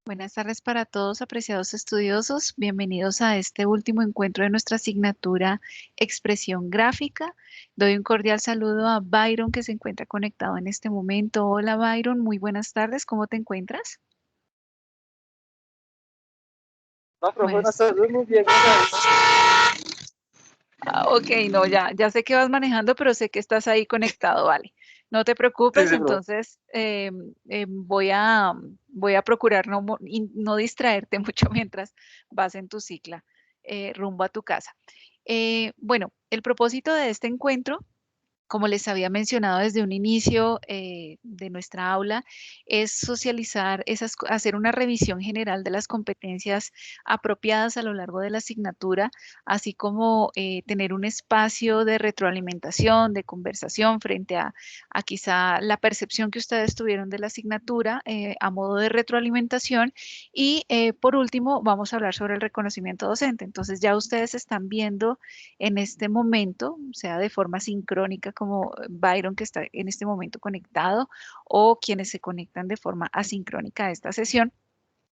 Buenas tardes para todos, apreciados estudiosos. Bienvenidos a este último encuentro de nuestra asignatura Expresión Gráfica. Doy un cordial saludo a Byron, que se encuentra conectado en este momento. Hola, Byron, muy buenas tardes. ¿Cómo te encuentras? No, profe, buenas Buenas. tardes, muy bien, gracias. Ok, no, ya sé que vas manejando, pero sé que estás ahí conectado, vale. No te Sí, preocupes, sí, profe. entonces voy a procurar no distraerte mucho mientras vas en tu cicla rumbo a tu casa. Bueno, el propósito de este encuentro, como les había mencionado desde un inicio de nuestra aula, es socializar, hacer una revisión general de las competencias apropiadas a lo largo de la asignatura, así como tener un espacio de retroalimentación, de conversación frente a quizá la percepción que ustedes tuvieron de la asignatura a modo de retroalimentación. Y por último, vamos a hablar sobre el reconocimiento docente. Entonces ya ustedes están viendo en este momento, sea de forma sincrónica como Byron que está en este momento conectado o quienes se conectan de forma asincrónica a esta sesión.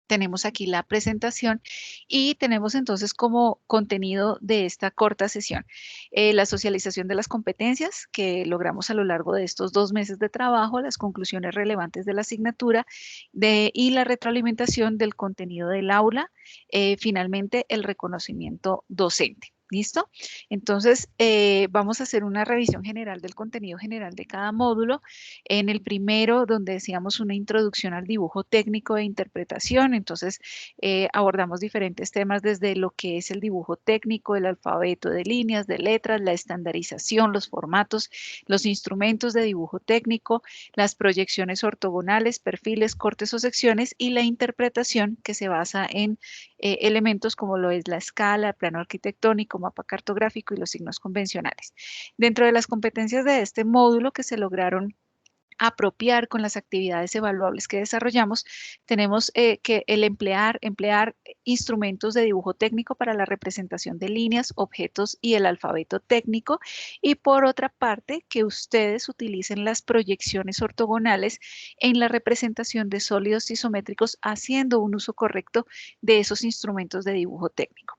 Tenemos aquí la presentación y tenemos entonces como contenido de esta corta sesión la socialización de las competencias que logramos a lo largo de estos 2 meses de trabajo, las conclusiones relevantes de la asignatura y la retroalimentación del contenido del aula, finalmente el reconocimiento docente. ¿Listo? Entonces, vamos a hacer una revisión general del contenido general de cada módulo. En el primero, donde decíamos una introducción al dibujo técnico e interpretación, entonces abordamos diferentes temas desde lo que es el dibujo técnico, el alfabeto de líneas, de letras, la estandarización, los formatos, los instrumentos de dibujo técnico, las proyecciones ortogonales, perfiles, cortes o secciones y la interpretación que se basa en elementos como lo es la escala, el plano arquitectónico, mapa cartográfico y los signos convencionales. Dentro de las competencias de este módulo que se lograron apropiar con las actividades evaluables que desarrollamos, tenemos que el emplear instrumentos de dibujo técnico para la representación de líneas, objetos y el alfabeto técnico. Y por otra parte, que ustedes utilicen las proyecciones ortogonales en la representación de sólidos isométricos, haciendo un uso correcto de esos instrumentos de dibujo técnico.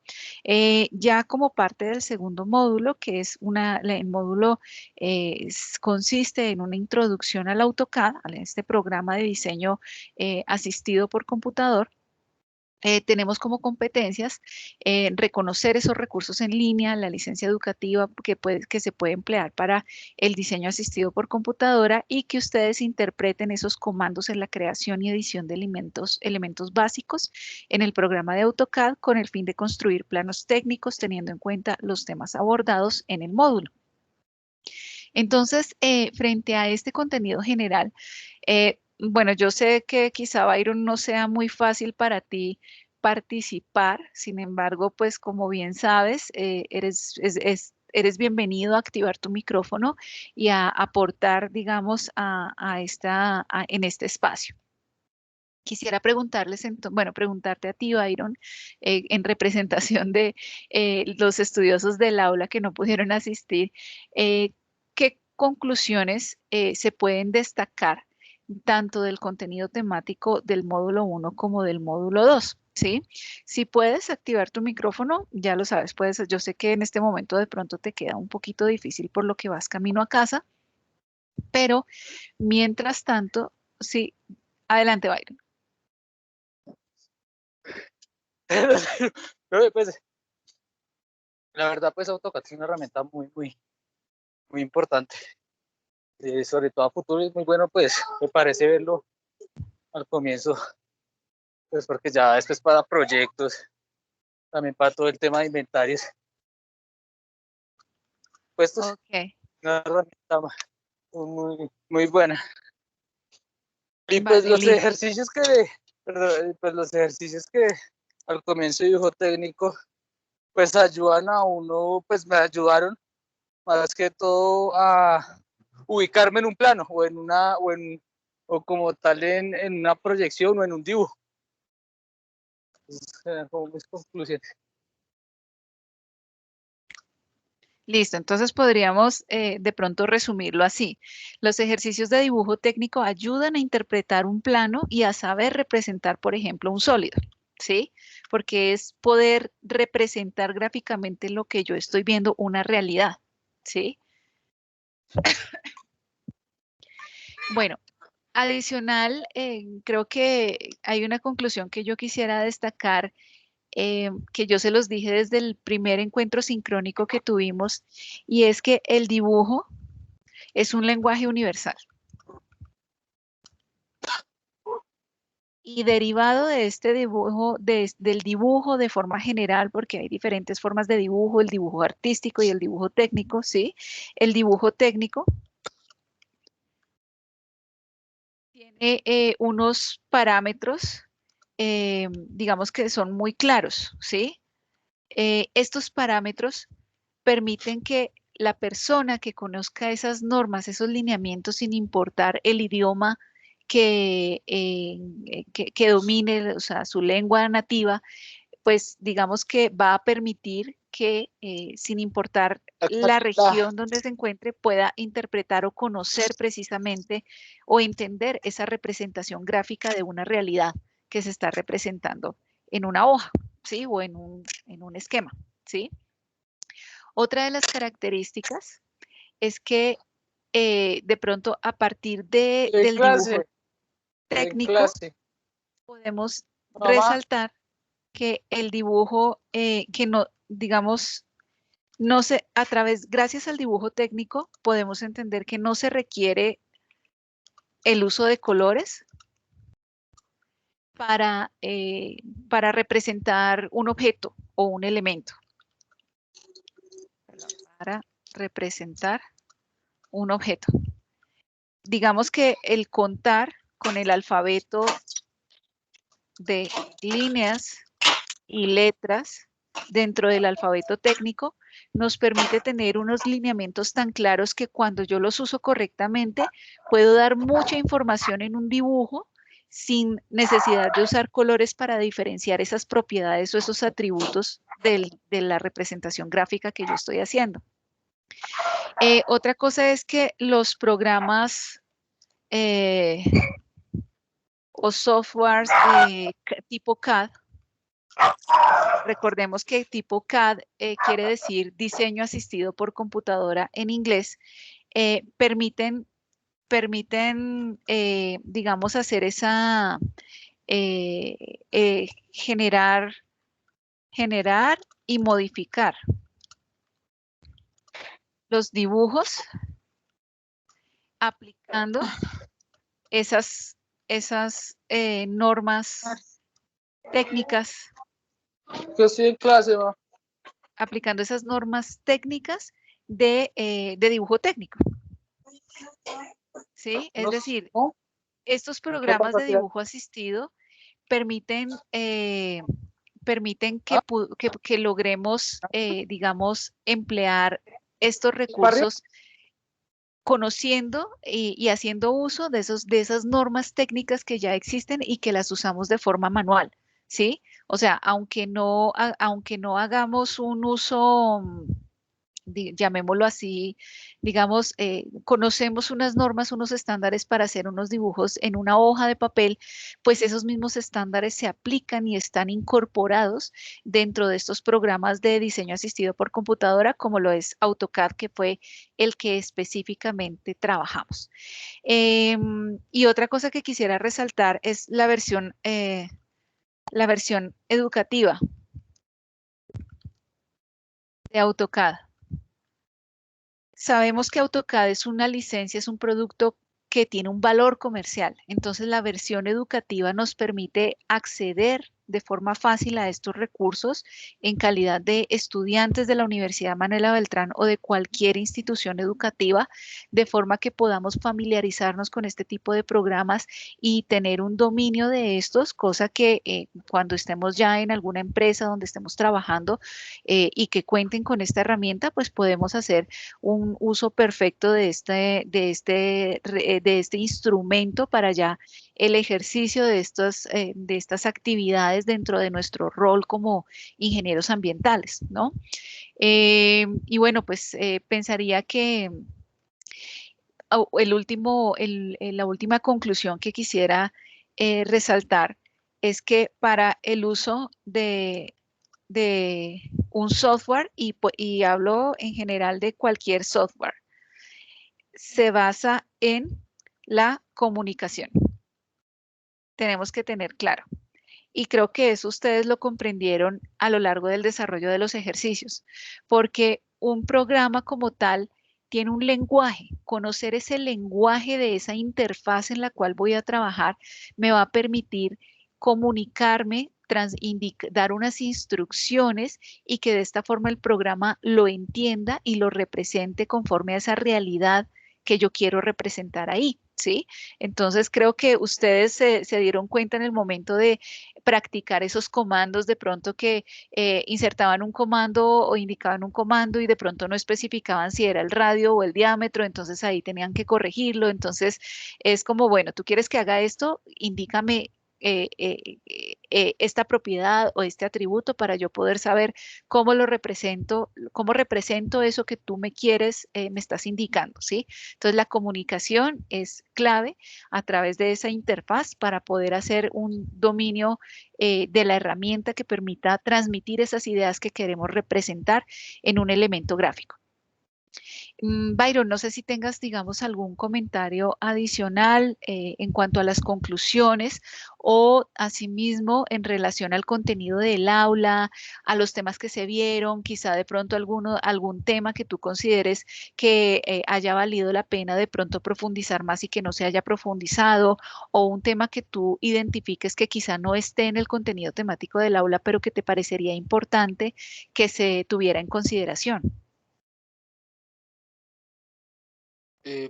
Ya como parte del segundo módulo, que es el módulo consiste en una introducción al AutoCAD, a este programa de diseño asistido por computador. Tenemos como competencias reconocer esos recursos en línea, la licencia educativa que se puede emplear para el diseño asistido por computadora y que ustedes interpreten esos comandos en la creación y edición de elementos básicos en el programa de AutoCAD con el fin de construir planos técnicos teniendo en cuenta los temas abordados en el módulo. Entonces, frente a este contenido general, bueno, yo sé que quizá Byron no sea muy fácil para ti participar, sin embargo, pues como bien sabes, eres bienvenido a activar tu micrófono y a aportar, digamos, en este espacio. Quisiera preguntarles, bueno, preguntarte a ti, Byron, en representación de los estudiosos del aula que no pudieron asistir, ¿qué conclusiones se pueden destacar tanto del contenido temático del módulo 1 como del módulo 2? ¿Sí? Si puedes activar tu micrófono, ya lo sabes, yo sé que en este momento de pronto te queda un poquito difícil por lo que vas camino a casa, pero mientras tanto, sí, adelante, Byron. Profe, pues, la verdad, pues AutoCAD es una herramienta muy importante. Sobre todo a futuro es muy bueno, pues, me parece verlo al comienzo, pues porque ya después para proyectos, también para todo el tema de inventarios, pues esto es Ok, una herramienta muy buena. Y pues vale, los listo. ejercicios perdón, pues los ejercicios que al comienzo de dibujo técnico, pues ayudan a uno, pues me ayudaron más que todo a ubicarme en un plano o como tal en una proyección o en un dibujo. Entonces, como mis conclusiones. Listo, entonces podríamos de pronto resumirlo así. Los ejercicios de dibujo técnico ayudan a interpretar un plano y a saber representar, por ejemplo, un sólido, ¿sí? Porque es poder representar gráficamente lo que yo estoy viendo, una realidad, ¿sí? Bueno, adicional, creo que hay una conclusión que yo quisiera destacar, que yo se los dije desde el primer encuentro sincrónico que tuvimos, y es que el dibujo es un lenguaje universal. Y derivado de este dibujo, del dibujo de forma general, porque hay diferentes formas de dibujo, el dibujo artístico y el dibujo técnico, ¿sí? El dibujo técnico tiene unos parámetros, digamos que son muy claros, ¿sí? Estos parámetros permiten que la persona que conozca esas normas, esos lineamientos, sin importar el idioma que domine, o sea, su lengua nativa, pues digamos que va a permitir que, sin importar la región donde se encuentre, pueda interpretar o conocer precisamente o entender esa representación gráfica de una realidad que se está representando en una hoja, ¿sí? O en un esquema, ¿sí? Otra de las características es que de pronto a partir En del dibujo clase, en técnico clase. podemos Mamá, resaltar que el dibujo, que no, digamos, no se, a través, gracias al dibujo técnico, podemos entender que no se requiere el uso de colores para representar un objeto o un elemento. Perdón, para representar un objeto. Digamos que el contar con el alfabeto de líneas y letras dentro del alfabeto técnico nos permite tener unos lineamientos tan claros que cuando yo los uso correctamente puedo dar mucha información en un dibujo sin necesidad de usar colores para diferenciar esas propiedades o esos atributos de la representación gráfica que yo estoy haciendo. Otra cosa es que los programas o softwares tipo CAD, recordemos que tipo CAD quiere decir diseño asistido por computadora en inglés, permiten, digamos, hacer esa, generar y modificar los dibujos aplicando esas normas técnicas, yo estoy en clase, mamá. aplicando esas normas técnicas de dibujo técnico, ¿sí? Es No, decir, no, estos ¿qué programas pasa, de tía? dibujo asistido permiten, permiten ¿Ah? que logremos, digamos, emplear estos ¿Para arriba? recursos conociendo y haciendo uso de esas normas técnicas que ya existen y que las usamos de forma manual, ¿sí? O sea, aunque no hagamos un uso, llamémoslo así, digamos, conocemos unas normas, unos estándares para hacer unos dibujos en una hoja de papel, pues esos mismos estándares se aplican y están incorporados dentro de estos programas de diseño asistido por computadora, como lo es AutoCAD, que fue el que específicamente trabajamos. Y otra cosa que quisiera resaltar es la versión educativa de AutoCAD. Sabemos que AutoCAD es una licencia, es un producto que tiene un valor comercial. Entonces, la versión educativa nos permite acceder de forma fácil a estos recursos en calidad de estudiantes de la Universidad Manuela Beltrán o de cualquier institución educativa, de forma que podamos familiarizarnos con este tipo de programas y tener un dominio de estos, cosa que cuando estemos ya en alguna empresa donde estemos trabajando y que cuenten con esta herramienta, pues podemos hacer un uso perfecto de este instrumento para ya el ejercicio de estas actividades actividades dentro de nuestro rol como ingenieros ambientales, ¿no? Y bueno, pues pensaría que la última conclusión que quisiera resaltar es que para el uso de un software, y hablo en general de cualquier software, se basa en la comunicación. Tenemos que tener claro. Y creo que eso ustedes lo comprendieron a lo largo del desarrollo de los ejercicios, porque un programa como tal tiene un lenguaje. Conocer ese lenguaje de esa interfaz en la cual voy a trabajar me va a permitir comunicarme, dar unas instrucciones y que de esta forma el programa lo entienda y lo represente conforme a esa realidad que yo quiero representar ahí, ¿sí? Entonces creo que ustedes se dieron cuenta en el momento de practicar esos comandos de pronto que insertaban un comando o indicaban un comando y de pronto no especificaban si era el radio o el diámetro, entonces ahí tenían que corregirlo. Entonces es como, bueno, tú quieres que haga esto, indícame esta propiedad o este atributo para yo poder saber cómo lo represento, cómo represento eso que tú me quieres, me estás indicando, ¿sí? Entonces la comunicación es clave a través de esa interfaz para poder hacer un dominio de la herramienta que permita transmitir esas ideas que queremos representar en un elemento gráfico. Byron, no sé si tengas, digamos, algún comentario adicional en cuanto a las conclusiones o asimismo en relación al contenido del aula, a los temas que se vieron, quizá de pronto algún tema que tú consideres que haya valido la pena de pronto profundizar más y que no se haya profundizado, o un tema que tú identifiques que quizá no esté en el contenido temático del aula, pero que te parecería importante que se tuviera en consideración.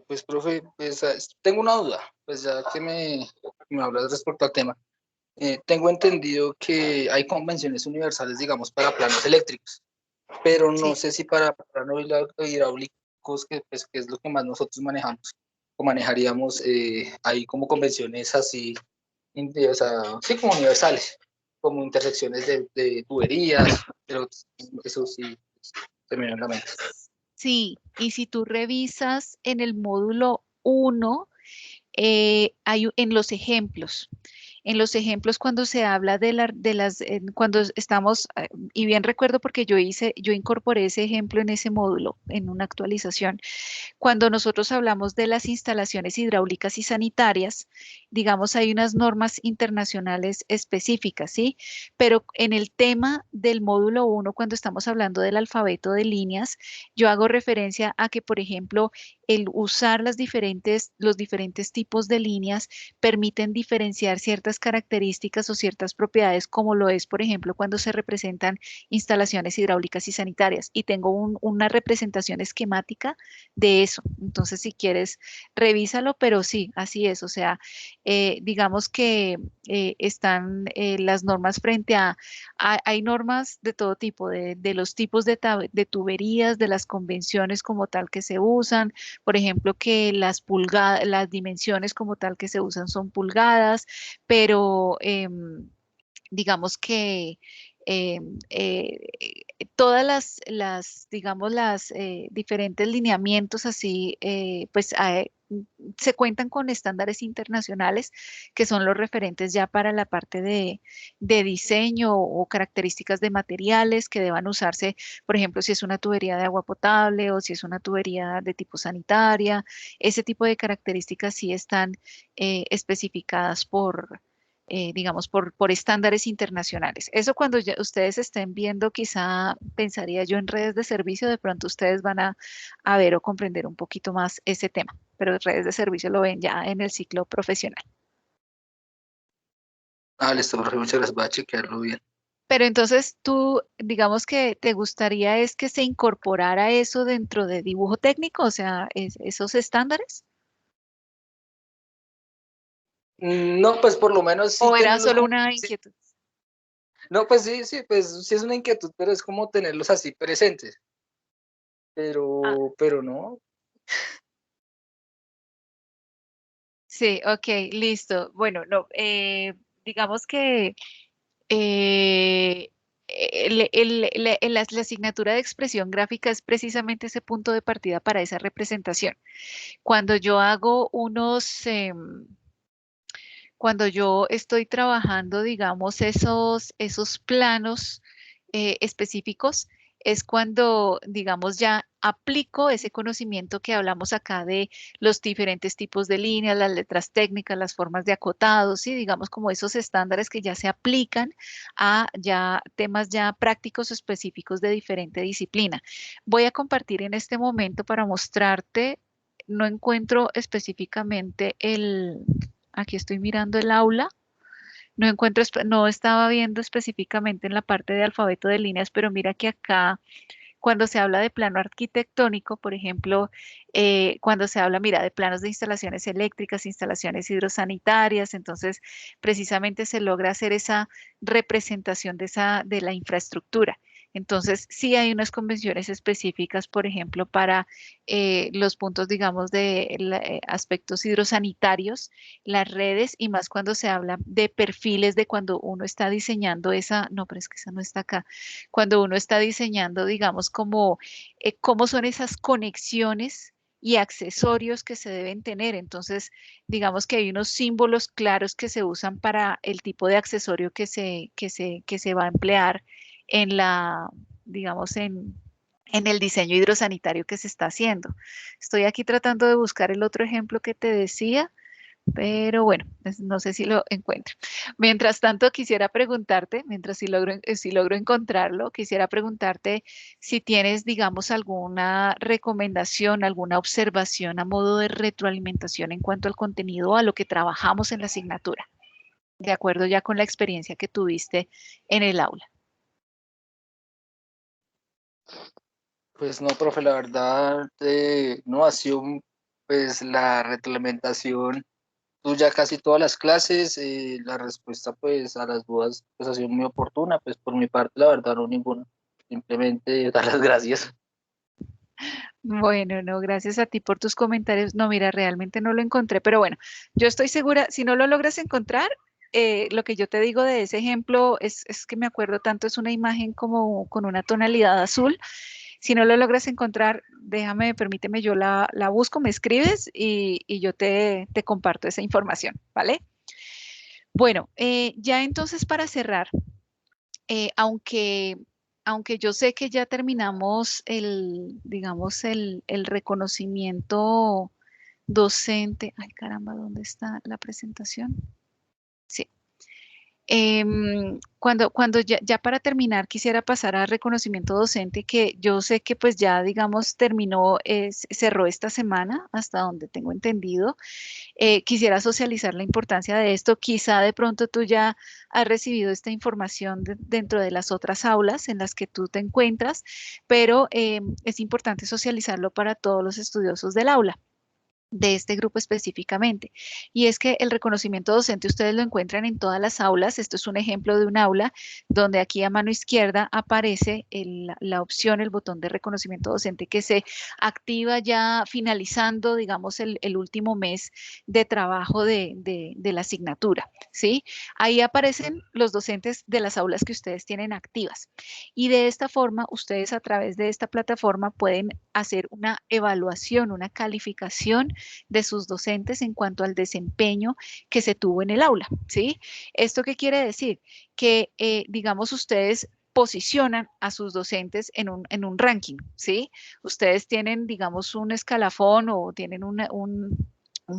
Pues, profe, pues, tengo una duda, pues ya que me hablas respecto al tema. Tengo entendido que hay convenciones universales, digamos, para planos eléctricos, pero no Sí. sé si para planos hidráulicos, que, pues, que es lo que más nosotros manejamos, o manejaríamos, hay como convenciones así, o sea, sí, como universales, como intersecciones de tuberías, pero eso sí, se me viene a la mente. Sí, y si tú revisas en el módulo 1, en los ejemplos cuando se habla cuando estamos, y bien recuerdo porque yo incorporé ese ejemplo en ese módulo, en una actualización. Cuando nosotros hablamos de las instalaciones hidráulicas y sanitarias, digamos, hay unas normas internacionales específicas, ¿sí? Pero en el tema del módulo 1, cuando estamos hablando del alfabeto de líneas, yo hago referencia a que, por ejemplo, el usar los diferentes tipos de líneas permiten diferenciar ciertas características o ciertas propiedades, como lo es, por ejemplo, cuando se representan instalaciones hidráulicas y sanitarias. Y tengo una representación esquemática de eso. Entonces, si quieres, revísalo, pero sí, así es. O sea, digamos que están las normas hay normas de todo tipo, de los tipos de tuberías, de las convenciones como tal que se usan, por ejemplo, que las dimensiones como tal que se usan son pulgadas, pero digamos que eh, eh, todas digamos, las diferentes lineamientos así, pues se cuentan con estándares internacionales que son los referentes ya para la parte de diseño o características de materiales que deban usarse, por ejemplo, si es una tubería de agua potable o si es una tubería de tipo sanitaria, ese tipo de características sí están especificadas digamos, por estándares internacionales. Eso cuando ustedes estén viendo, quizá pensaría yo en redes de servicio, de pronto ustedes van a ver o comprender un poquito más ese tema, pero redes de servicio lo ven ya en el ciclo profesional. Ah, listo, profe, muchas gracias, voy a chequearlo bien. Pero entonces tú, digamos que te gustaría es que se incorporara eso dentro de dibujo técnico, o sea, esos estándares, No, pues por lo menos sí o era tenerlos solo como, una sí, inquietud. no, pues sí, sí, pues sí es una inquietud, pero es como tenerlos así presentes, Ah, pero no. sí, ok, listo. Bueno, no, digamos que La asignatura de expresión gráfica es precisamente ese punto de partida para esa representación. Cuando yo hago cuando yo estoy trabajando, digamos, esos planos específicos, es cuando, digamos, ya aplico ese conocimiento que hablamos acá de los diferentes tipos de líneas, las letras técnicas, las formas de acotados, y digamos como esos estándares que ya se aplican a ya temas ya prácticos o específicos de diferente disciplina. Voy a compartir en este momento para mostrarte, no encuentro específicamente aquí estoy mirando el aula. No encuentro, no estaba viendo específicamente en la parte de alfabeto de líneas, pero mira que acá, cuando se habla de plano arquitectónico, por ejemplo, cuando se habla, mira, de planos de instalaciones eléctricas, instalaciones hidrosanitarias, entonces precisamente se logra hacer esa representación de la infraestructura. Entonces, sí hay unas convenciones específicas, por ejemplo, para los puntos, digamos, de aspectos hidrosanitarios, las redes, y más cuando se habla de perfiles de cuando uno está diseñando no, pero es que esa no está acá, cuando uno está diseñando, digamos, como cómo son esas conexiones y accesorios que se deben tener. Entonces, digamos que hay unos símbolos claros que se usan para el tipo de accesorio que se va a emplear en digamos, en el diseño hidrosanitario que se está haciendo. Estoy aquí tratando de buscar el otro ejemplo que te decía, pero bueno, no sé si lo encuentro. Mientras tanto, quisiera preguntarte, mientras si logro encontrarlo, quisiera preguntarte si tienes, digamos, alguna recomendación, alguna observación a modo de retroalimentación en cuanto al contenido o a lo que trabajamos en la asignatura, de acuerdo ya con la experiencia que tuviste en el aula. Pues no, profe, la verdad, no ha sido pues la retroalimentación tuya casi todas las clases, la respuesta pues a las dudas pues ha sido muy oportuna, pues por mi parte la verdad no ninguna, simplemente dar las gracias. Bueno, no, gracias a ti por tus comentarios. No, mira, realmente no lo encontré, pero bueno, yo estoy segura, si no lo logras encontrar, lo que yo te digo de ese ejemplo es que me acuerdo tanto, es una imagen como con una tonalidad azul. Si no lo logras encontrar, permíteme, yo la busco, me escribes y yo te comparto esa información, ¿vale? Bueno, ya entonces para cerrar, aunque yo sé que ya terminamos digamos, el reconocimiento docente. Ay, caramba, ¿dónde está la presentación? Sí. Cuando ya para terminar quisiera pasar a reconocimiento docente, que yo sé que pues ya digamos terminó, cerró esta semana hasta donde tengo entendido. Quisiera socializar la importancia de esto. Quizá de pronto tú ya has recibido esta información dentro de las otras aulas en las que tú te encuentras, pero es importante socializarlo para todos los estudiosos del aula, de este grupo específicamente. Y es que el reconocimiento docente ustedes lo encuentran en todas las aulas. Esto es un ejemplo de un aula donde aquí a mano izquierda aparece la opción, el botón de reconocimiento docente que se activa ya finalizando, digamos, el último mes de trabajo de la asignatura, ¿sí? Ahí aparecen los docentes de las aulas que ustedes tienen activas. Y de esta forma, ustedes a través de esta plataforma pueden hacer una evaluación, una calificación de sus docentes en cuanto al desempeño que se tuvo en el aula, ¿sí? ¿Esto qué quiere decir? Que, digamos, ustedes posicionan a sus docentes en un ranking, ¿sí? Ustedes tienen, digamos, un escalafón o tienen un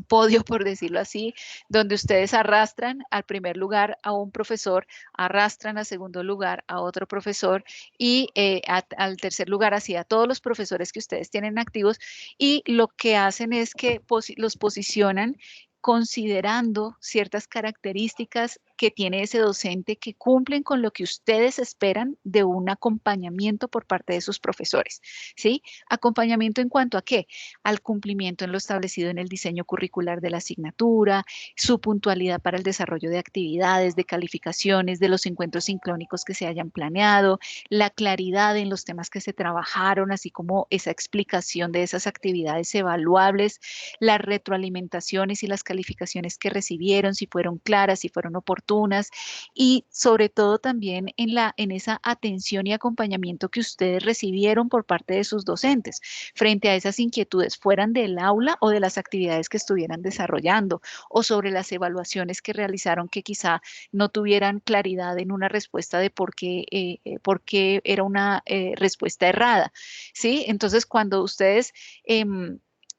podio, por decirlo así, donde ustedes arrastran al primer lugar a un profesor, arrastran a segundo lugar a otro profesor y al tercer lugar así a todos los profesores que ustedes tienen activos, y lo que hacen es que los posicionan considerando ciertas características que tiene ese docente que cumplen con lo que ustedes esperan de un acompañamiento por parte de sus profesores, ¿sí? Acompañamiento en cuanto a qué? Al cumplimiento en lo establecido en el diseño curricular de la asignatura, su puntualidad para el desarrollo de actividades, de calificaciones, de los encuentros sincrónicos que se hayan planeado, la claridad en los temas que se trabajaron, así como esa explicación de esas actividades evaluables, las retroalimentaciones y las calificaciones que recibieron, si fueron claras, si fueron oportunas, oportunas y sobre todo también en esa atención y acompañamiento que ustedes recibieron por parte de sus docentes frente a esas inquietudes, fueran del aula o de las actividades que estuvieran desarrollando o sobre las evaluaciones que realizaron que quizá no tuvieran claridad en una respuesta de por qué era una respuesta errada, ¿sí? Entonces, cuando ustedes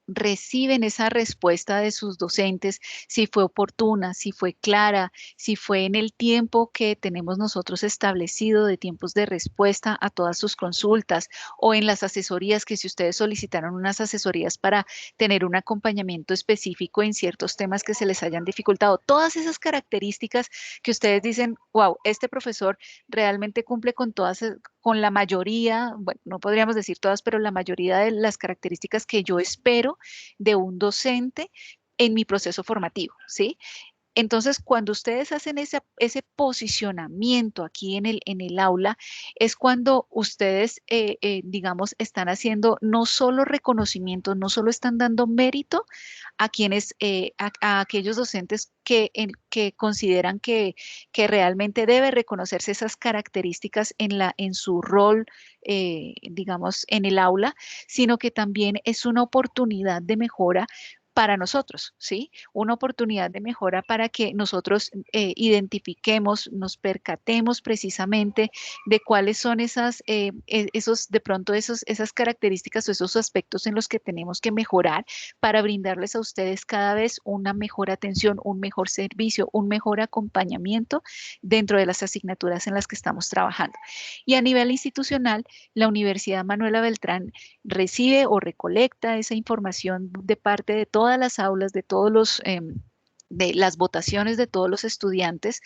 reciben esa respuesta de sus docentes, si fue oportuna, si fue clara, si fue en el tiempo que tenemos nosotros establecido de tiempos de respuesta a todas sus consultas o en las asesorías que si ustedes solicitaron unas asesorías para tener un acompañamiento específico en ciertos temas que se les hayan dificultado, todas esas características que ustedes dicen, wow, este profesor realmente cumple con todas, con la mayoría, bueno, no podríamos decir todas, pero la mayoría de las características que yo espero de un docente en mi proceso formativo, ¿sí? Entonces, cuando ustedes hacen ese posicionamiento aquí en el aula, es cuando ustedes, digamos, están haciendo no solo reconocimiento, no solo están dando mérito a quienes, a aquellos docentes que consideran que realmente debe reconocerse esas características en su rol, digamos, en el aula, sino que también es una oportunidad de mejora para nosotros, ¿sí? Una oportunidad de mejora para que nosotros identifiquemos, nos percatemos precisamente de cuáles son esos, de pronto esas características o esos aspectos en los que tenemos que mejorar para brindarles a ustedes cada vez una mejor atención, un mejor servicio, un mejor acompañamiento dentro de las asignaturas en las que estamos trabajando. Y a nivel institucional, la Universidad Manuela Beltrán recibe o recolecta esa información de parte de todas las aulas, de todos los de las votaciones de todos los estudiantes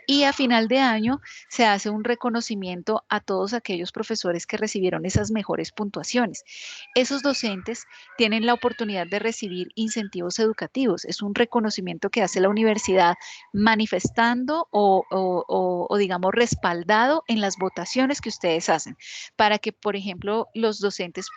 y a final de año se hace un reconocimiento a todos aquellos profesores que recibieron esas mejores puntuaciones. Esos docentes tienen la oportunidad de recibir incentivos educativos. Es un reconocimiento que hace la universidad manifestando o digamos respaldado en las votaciones que ustedes hacen para que, por ejemplo, los docentes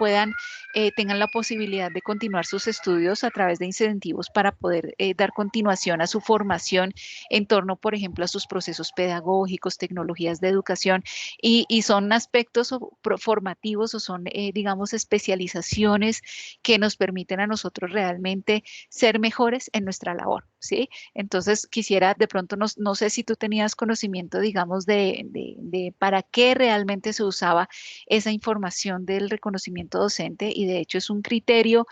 tengan la posibilidad de continuar sus estudios a través de incentivos para poder dar continuación a su formación en torno, por ejemplo, a sus procesos pedagógicos, tecnologías de educación y son aspectos formativos o son, digamos, especializaciones que nos permiten a nosotros realmente ser mejores en nuestra labor, ¿sí? Entonces, quisiera, de pronto, no sé si tú tenías conocimiento, digamos, de para qué realmente se usaba esa información del reconocimiento docente y de hecho es un criterio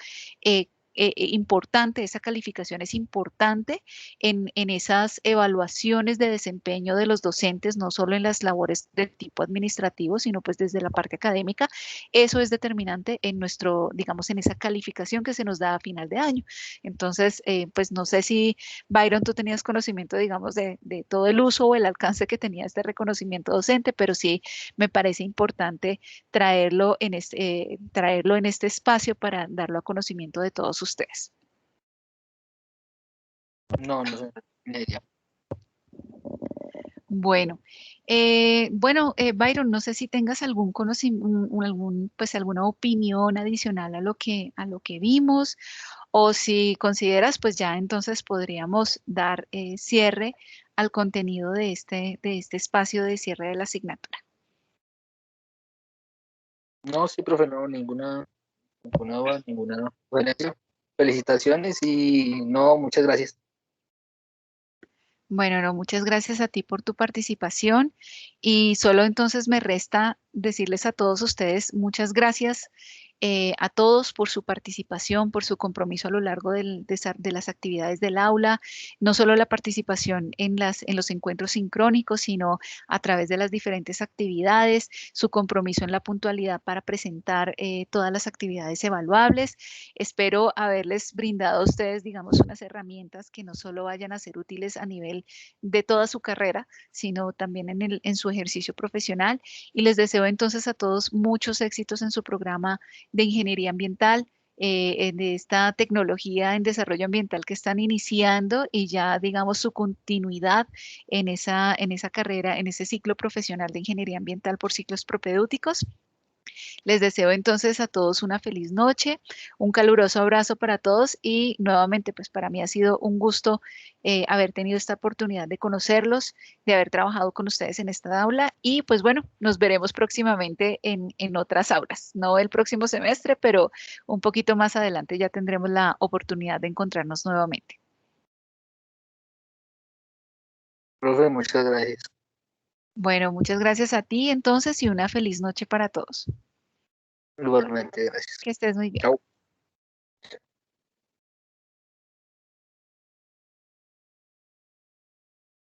importante, esa calificación es importante en esas evaluaciones de desempeño de los docentes, no solo en las labores de tipo administrativo, sino pues desde la parte académica. Eso es determinante en nuestro, digamos, en esa calificación que se nos da a final de año. Entonces, pues no sé si, Byron, tú tenías conocimiento, digamos, de todo el uso o el alcance que tenía este reconocimiento docente, pero sí me parece importante traerlo en este espacio para darlo a conocimiento de todos ustedes. No, no sé. Ni idea. Bueno, Byron, no sé si tengas algún conocimiento, pues alguna opinión adicional a lo que vimos, o si consideras, pues ya entonces podríamos dar cierre al contenido de este espacio de cierre de la asignatura. No, sí, profe, no, ninguna duda, ninguna sugerencia. Felicitaciones y no, muchas gracias. Bueno, no, muchas gracias a ti por tu participación y solo entonces me resta decirles a todos ustedes muchas gracias a todos por su participación, por su compromiso a lo largo de las actividades del aula, no solo la participación en los encuentros sincrónicos, sino a través de las diferentes actividades, su compromiso en la puntualidad para presentar todas las actividades evaluables. Espero haberles brindado a ustedes, digamos, unas herramientas que no solo vayan a ser útiles a nivel de toda su carrera, sino también en su ejercicio profesional. Y les deseo entonces a todos muchos éxitos en su programa de ingeniería ambiental, de esta tecnología en desarrollo ambiental que están iniciando y ya, digamos, su continuidad en esa carrera, en ese ciclo profesional de ingeniería ambiental por ciclos propedéuticos. Les deseo entonces a todos una feliz noche, un caluroso abrazo para todos y nuevamente pues para mí ha sido un gusto haber tenido esta oportunidad de conocerlos, de haber trabajado con ustedes en esta aula y pues bueno, nos veremos próximamente en otras aulas, no el próximo semestre, pero un poquito más adelante ya tendremos la oportunidad de encontrarnos nuevamente. Profe, muchas gracias. Bueno, muchas gracias a ti entonces y una feliz noche para todos. Igualmente, gracias. Que estés muy bien. Chao.